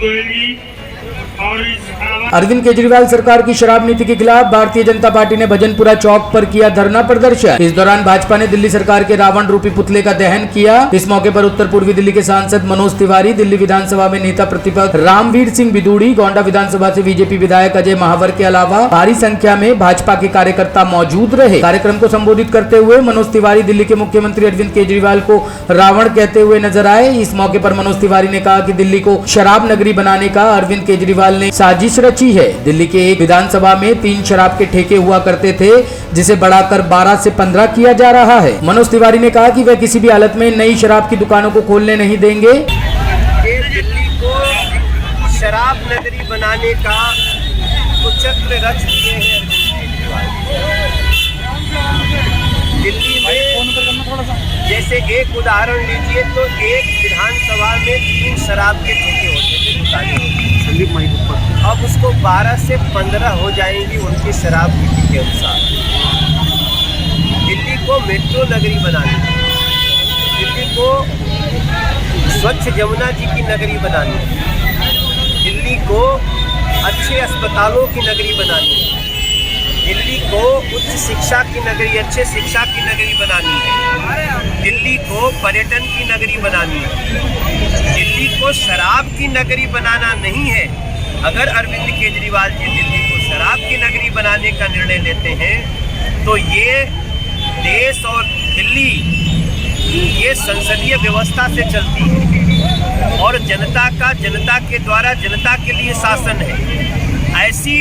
गोयल जी और अरविंद केजरीवाल सरकार की शराब नीति के खिलाफ भारतीय जनता पार्टी ने भजनपुरा चौक पर किया धरना प्रदर्शन। इस दौरान भाजपा ने दिल्ली सरकार के रावण रूपी पुतले का दहन किया। इस मौके पर उत्तर पूर्वी दिल्ली के सांसद मनोज तिवारी, दिल्ली विधानसभा में नेता प्रतिपक्ष रामवीर सिंह बिदूड़ी, गोंडा विधानसभा से बीजेपी विधायक अजय महावर के अलावा भारी संख्या में भाजपा के कार्यकर्ता मौजूद रहे। कार्यक्रम को संबोधित करते हुए मनोज तिवारी दिल्ली के मुख्यमंत्री अरविंद केजरीवाल को रावण कहते हुए नजर आए। इस मौके पर मनोज तिवारी ने कहा कि दिल्ली को शराब नगरी बनाने का अरविंद केजरीवाल ने साजिश रची है। दिल्ली के एक विधानसभा में 3 शराब के ठेके हुआ करते थे, जिसे बढ़ाकर 12 से 15 किया जा रहा है। मनोज तिवारी ने कहा कि वे किसी भी हालत में नई शराब की दुकानों को खोलने नहीं देंगे। दिल्ली को शराब नगरी बनाने का कुचक्र रच दिए हैं दिल्ली में। जैसे एक उदाहरण लीजिए तो एक विधानसभा में 3 शराब के ठेके होते थे, दुकानें होती थी। अब उसको 12 से 15 हो जाएंगी उनकी शराब नीति के अनुसार। दिल्ली को मेट्रो नगरी बनानी, दिल्ली को स्वच्छ यमुना जी की नगरी बनानी, दिल्ली को अच्छे अस्पतालों की नगरी बनानी, दिल्ली को उच्च शिक्षा की नगरी, अच्छे शिक्षा की नगरी बनानी है, दिल्ली को पर्यटन की नगरी बनानी है, दिल्ली को शराब की नगरी बनाना नहीं है। अगर अरविंद केजरीवाल जी दिल्ली को शराब की नगरी बनाने का निर्णय लेते हैं तो ये देश और दिल्ली ये संसदीय व्यवस्था से चलती है और जनता का जनता के द्वारा जनता के लिए शासन है। ऐसी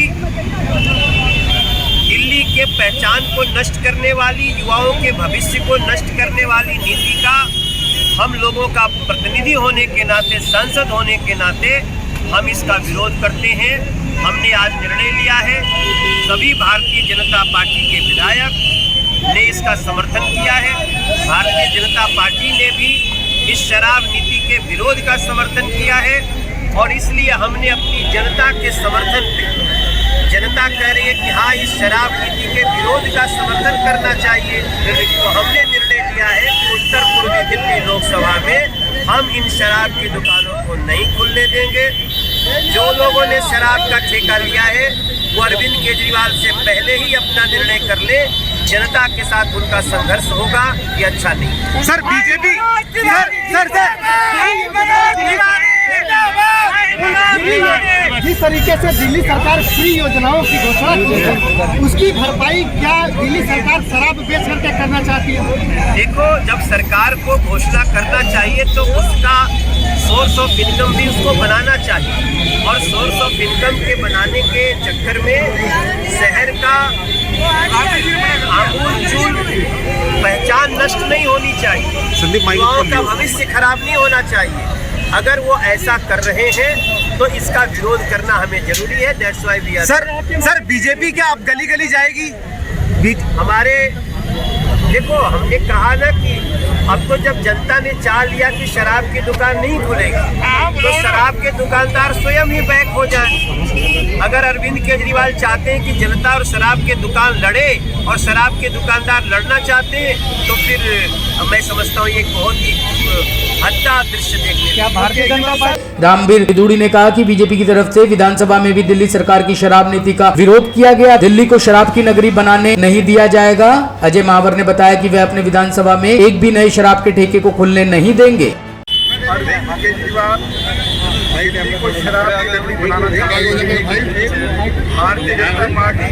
दिल्ली के पहचान को नष्ट करने वाली, युवाओं के भविष्य को नष्ट करने वाली नीति का हम लोगों का प्रतिनिधि होने के नाते, सांसद होने के नाते हम इसका विरोध करते हैं। हमने आज निर्णय लिया है, सभी भारतीय जनता पार्टी के विधायक ने इसका समर्थन किया है। भारतीय जनता पार्टी ने भी इस शराब नीति के विरोध का समर्थन किया है और इसलिए हमने अपनी जनता के समर्थन पे, जनता कह रही है कि हाँ इस शराब नीति के विरोध का समर्थन करना चाहिए, तो हमने निर्णय लिया है कि उत्तर पूर्वी दिल्ली लोकसभा में हम इन शराब की दुकानों को नहीं खुलने देंगे। जो लोगों ने शराब का ठेका लिया है वो अरविंद केजरीवाल से पहले ही अपना निर्णय कर ले। जनता के साथ उनका संघर्ष होगा, ये अच्छा नहीं। सर बीजेपी जिस तरीके से दिल्ली सरकार फ्री योजनाओं की घोषणा की है, उसकी भरपाई क्या दिल्ली सरकार शराब बेच करके करना चाहती है? देखो, जब सरकार को घोषणा करना चाहिए तो उसका सोर्स ऑफ इनकम भी उसको बनाना चाहिए और सोर्स ऑफ इनकम के बनाने के चक्कर में शहर का आमूल-चूल पहचान नष्ट नहीं होनी चाहिए, युवाओं का भविष्य खराब नहीं होना चाहिए। अगर वो ऐसा कर रहे हैं तो इसका विरोध करना हमें जरूरी है। That's why we are. Sir BJP क्या अब गली गली जाएगी? हमारे देखो, हमने कहा ना कि अब तो जब जनता ने चाह लिया कि शराब की दुकान नहीं खुलेगी तो शराब के दुकानदार स्वयं ही बैक हो जाए। अगर अरविंद केजरीवाल चाहते हैं कि जनता और शराब के दुकान लड़े और शराब के दुकानदार लड़ना चाहते हैं तो फिर मैं समझता हूँ ये बहुत ही हत्या दृश्य देखने। क्या भारतीय जनता पार्टी? रामवीर बिदूड़ी ने कहा कि बीजेपी की तरफ से विधानसभा में भी दिल्ली सरकार की शराब नीति का विरोध किया गया। दिल्ली को शराब की नगरी बनाने नहीं दिया जाएगा। अजय महावर ने बताया कि वे अपने विधानसभा में एक भी नए शराब के ठेके को खुलने नहीं देंगे। अरविंद केजरीवाल दिल्ली को शराब की नगरी बनाना चाहते हैं। भारतीय जनता पार्टी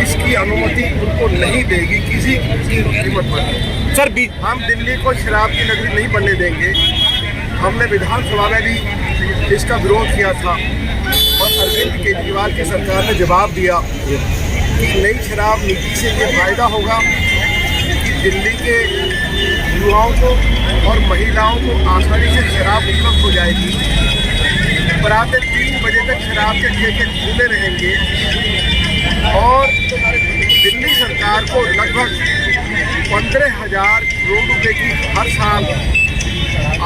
इसकी अनुमति उनको नहीं देगी किसी की कीमत पर। सर हम दिल्ली को शराब की नगरी नहीं बनने देंगे। हमने विधानसभा में भी इसका विरोध किया था और अरविंद केजरीवाल की सरकार ने जवाब दिया कि नई शराब नीति से ये फायदा होगा कि दिल्ली के युवाओं को और महिलाओं को आसानी से शराब उपलब्ध हो जाएगी। रात 3 बजे तक शराब के ठेके खुले रहेंगे और दिल्ली सरकार को लगभग 15,000 करोड़ रुपए की हर साल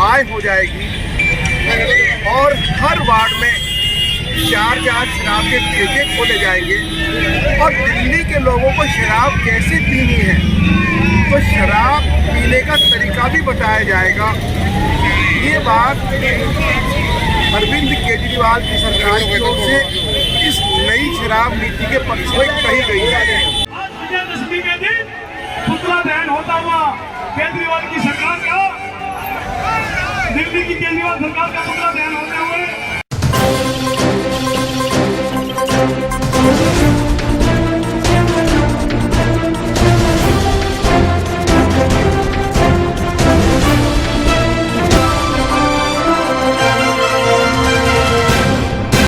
आय हो जाएगी और हर वार्ड में 4 शराब के ठेके खोले जाएंगे। और दिल्ली के लोगों को शराब कैसे पीनी है तो शराब पीने का तरीका भी बताया जाएगा। ये बात अरविंद केजरीवाल की सरकार की ओर से इस नई शराब नीति के पक्ष में कही गई है। आज विजयदशमी के दिन पुतला दहन होता हुआ केजरीवाल की सरकार का, दिल्ली की केजरीवाल सरकार का पुतला दहन होते हुए